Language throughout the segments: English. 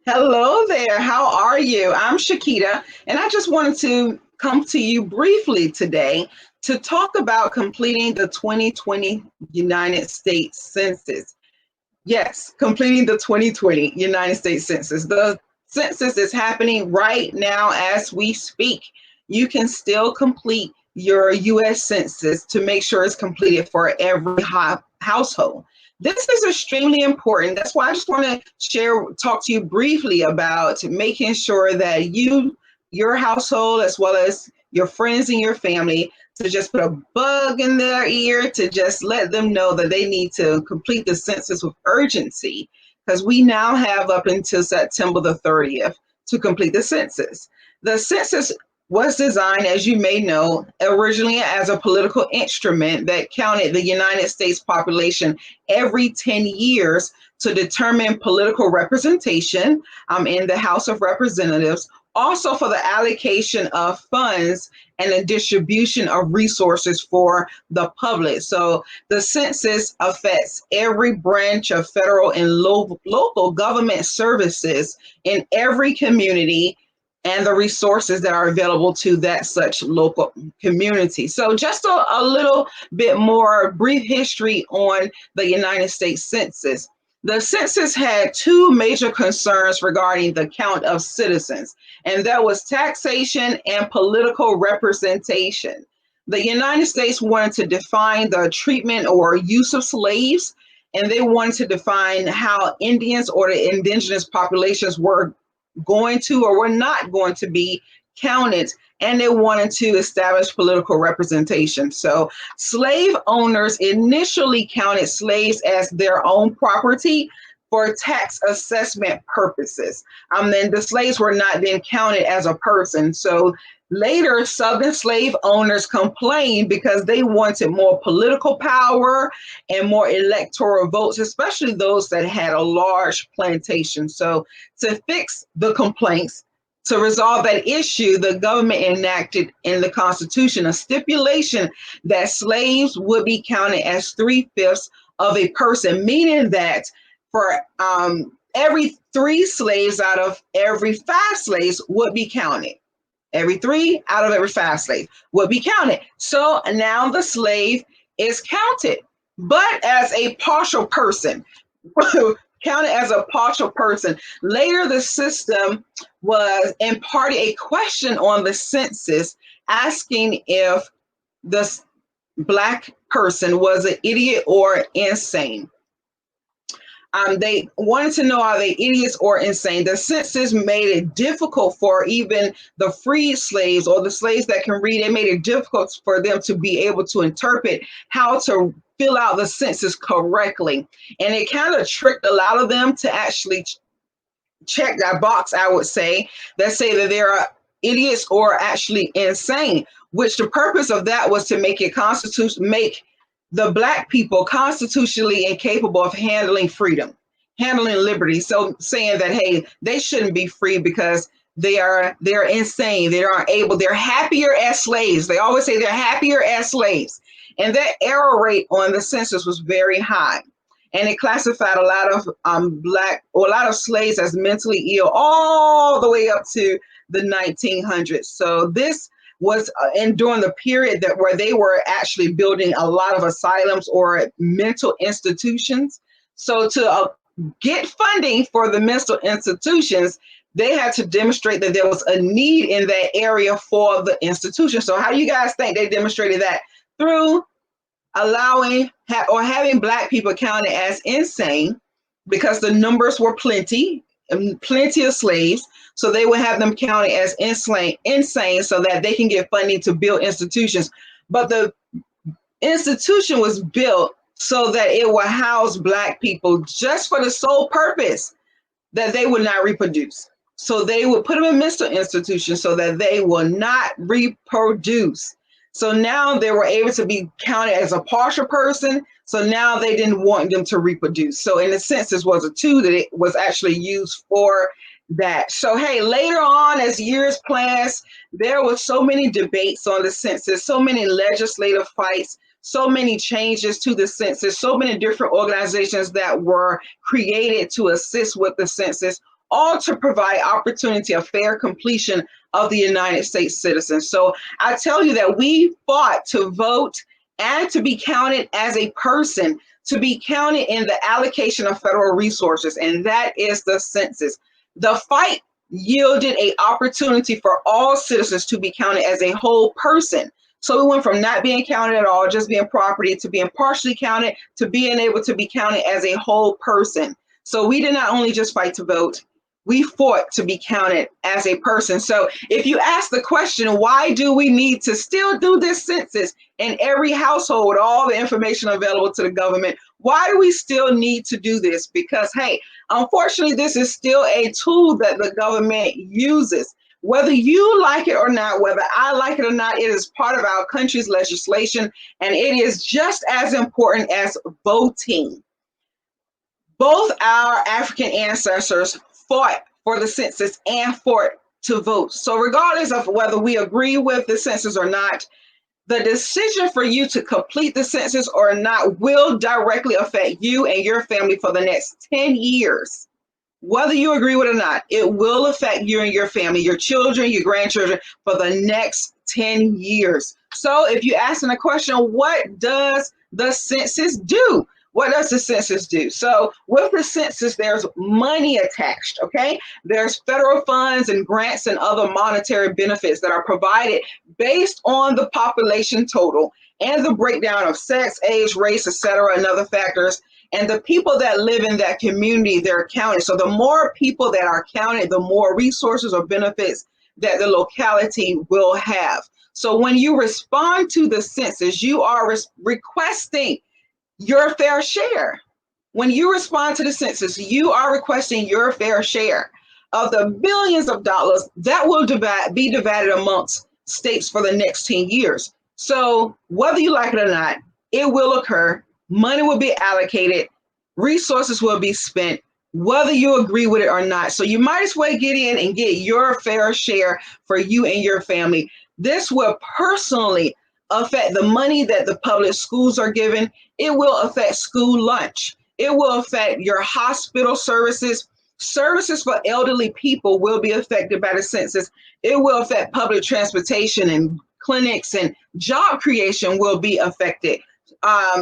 Hello there. How are you? I'm Shakita, and I just wanted to come to you briefly today to talk about completing the 2020 United States Census. Yes, completing the 2020 United States Census. The census is happening right now as we speak. You can still complete your US Census to make sure it's completed for every household. This is extremely important. That's why I just want to talk to you briefly about making sure that your household, as well as your friends and your family, to just put a bug in their ear to just let them know that they need to complete the census with urgency, because we now have up until September the 30th to complete the census. The census was designed, as you may know, originally as a political instrument that counted the United States population every 10 years to determine political representation in the House of Representatives, also for the allocation of funds and the distribution of resources for the public. So the census affects every branch of federal and local government services in every community and the resources that are available to that such local community. So just a little bit more brief history on the United States Census. The census had two major concerns regarding the count of citizens, and that was taxation and political representation. The United States wanted to define the treatment or use of slaves, and they wanted to define how Indians or the indigenous populations were going to or were not going to be counted, and they wanted to establish political representation. So slave owners initially counted slaves as their own property for tax assessment purposes. Then the slaves were not then counted as a person. So later, Southern slave owners complained because they wanted more political power and more electoral votes, especially those that had a large plantation. So to fix the complaints, to resolve that issue, the government enacted in the Constitution a stipulation that slaves would be counted as 3/5 of a person, meaning that for every three slaves out of every five slaves would be counted. Every three out of every five slaves would be counted. So now the slave is counted, but as a partial person. Counted as a partial person. Later, the system was imparted a question on the census asking if the Black person was an idiot or insane. They wanted to know, are they idiots or insane? The census made it difficult for even the free slaves or the slaves that can read. It made it difficult for them to be able to interpret how to fill out the census correctly. And it kind of tricked a lot of them to actually check that box, I would say, that say that they're idiots or actually insane, which the purpose of that was to make make the Black people constitutionally incapable of handling freedom, handling liberty. So saying that, hey, they shouldn't be free because they're insane. They aren't able, they're happier as slaves. They always say they're happier as slaves. And that error rate on the census was very high. And it classified a lot of a lot of slaves as mentally ill all the way up to the 1900s. So this was during the period that where they were actually building a lot of asylums or mental institutions. So to get funding for the mental institutions, they had to demonstrate that there was a need in that area for the institution. So how do you guys think they demonstrated that? Through allowing or having Black people counted as insane, because the numbers were plenty of slaves. So they would have them counted as insane so that they can get funding to build institutions. But the institution was built so that it would house Black people just for the sole purpose that they would not reproduce. So they would put them in mental institutions so that they will not reproduce. So now they were able to be counted as a partial person. So now they didn't want them to reproduce. So in a sense, this was a tool that it was actually used for that. So, hey, later on, as years passed, there were so many debates on the census, so many legislative fights, so many changes to the census, so many different organizations that were created to assist with the census. all to provide opportunity of fair completion of the United States citizens. So I tell you that we fought to vote and to be counted as a person, to be counted in the allocation of federal resources, and that is the census. The fight yielded an opportunity for all citizens to be counted as a whole person. So we went from not being counted at all, just being property, to being partially counted, to being able to be counted as a whole person. So we did not only just fight to vote, we fought to be counted as a person. So if you ask the question, why do we need to still do this census in every household with all the information available to the government? Why do we still need to do this? Because, hey, unfortunately, this is still a tool that the government uses. Whether you like it or not, whether I like it or not, it is part of our country's legislation, and it is just as important as voting. Both our African ancestors fought for the census and fought to vote. So regardless of whether we agree with the census or not, the decision for you to complete the census or not will directly affect you and your family for the next 10 years. Whether you agree with it or not, it will affect you and your family, your children, your grandchildren for the next 10 years. So if you're asking a question, what does the census do? What does the census do? So with the census, there's money attached, okay? There's federal funds and grants and other monetary benefits that are provided based on the population total and the breakdown of sex, age, race, etc., and other factors. And the people that live in that community, they're counted. So the more people that are counted, the more resources or benefits that the locality will have. So when you respond to the census, you are requesting your fair share. When you respond to the census, you are requesting your fair share of the billions of dollars that will be divided amongst states for the next 10 years. So whether you like it or not, it will occur. Money will be allocated. Resources will be spent, whether you agree with it or not. So you might as well get in and get your fair share for you and your family. This will personally affect the money that the public schools are given. It will affect school lunch. It will affect your hospital services. Services for elderly people will be affected by the census. It will affect public transportation and clinics, and job creation will be affected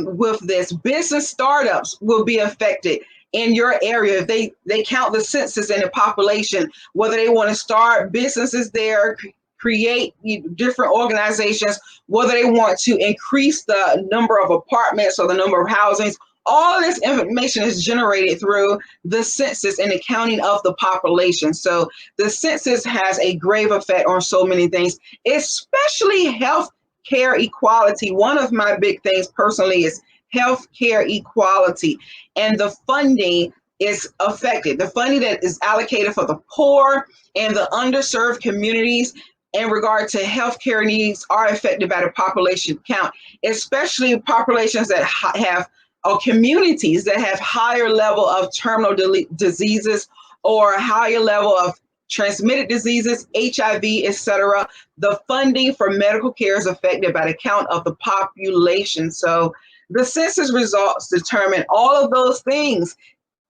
with this. Business startups will be affected in your area. They count the census and the population, whether they want to start businesses there, create different organizations, whether they want to increase the number of apartments or the number of housings. All of this information is generated through the census and the counting of the population. So the census has a grave effect on so many things, especially health care equality. One of my big things personally is health care equality, and the funding is affected. The funding that is allocated for the poor and the underserved communities in regard to healthcare needs are affected by the population count, especially populations that have or communities that have higher level of terminal diseases or higher level of transmitted diseases, HIV, etc. The funding for medical care is affected by the count of the population. So the census results determine all of those things.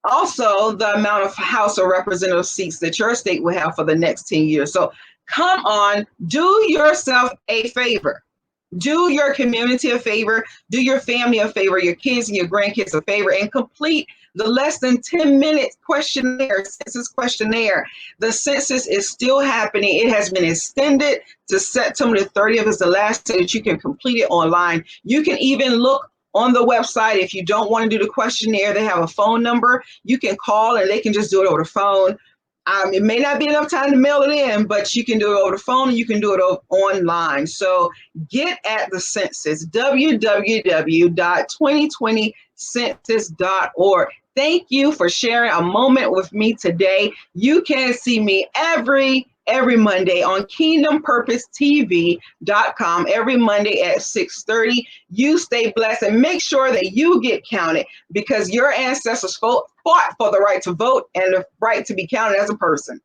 Also, the amount of House of Representative seats that your state will have for the next 10 years. So come on, do yourself a favor. Do your community a favor, do your family a favor, your kids and your grandkids a favor, and complete the less than 10-minute questionnaire, census questionnaire. The census is still happening. It has been extended to September the 30th is the last day that you can complete it online. You can even look on the website. If you don't want to do the questionnaire, they have a phone number. You can call and they can just do it over the phone. It may not be enough time to mail it in, but you can do it over the phone and you can do it online. So get at the census, www.2020census.org. Thank you for sharing a moment with me today. You can see me every Monday on kingdompurposetv.com, every Monday at 6:30. You stay blessed and make sure that you get counted, because your ancestors fought for the right to vote and the right to be counted as a person.